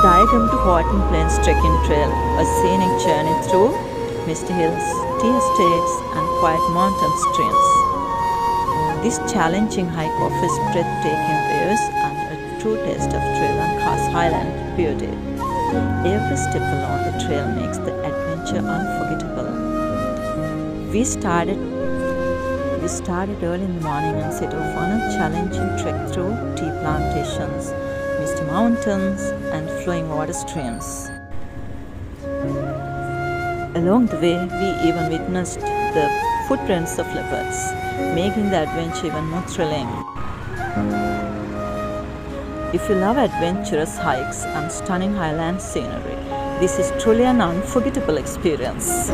Dayagama to Horton Plains Trekking Trail, a scenic journey through misty hills, tea estates, and quiet mountain streams. This challenging hike offers breathtaking views and a true taste of trail and Khas Highland beauty. Every step along the trail makes the adventure unforgettable. We started early in the morning and set off on a challenging trek through tea plantations, misty mountains, and flowing water streams. Along the way, we even witnessed the footprints of leopards, making the adventure even more thrilling. If you love adventurous hikes and stunning highland scenery, this is truly an unforgettable experience.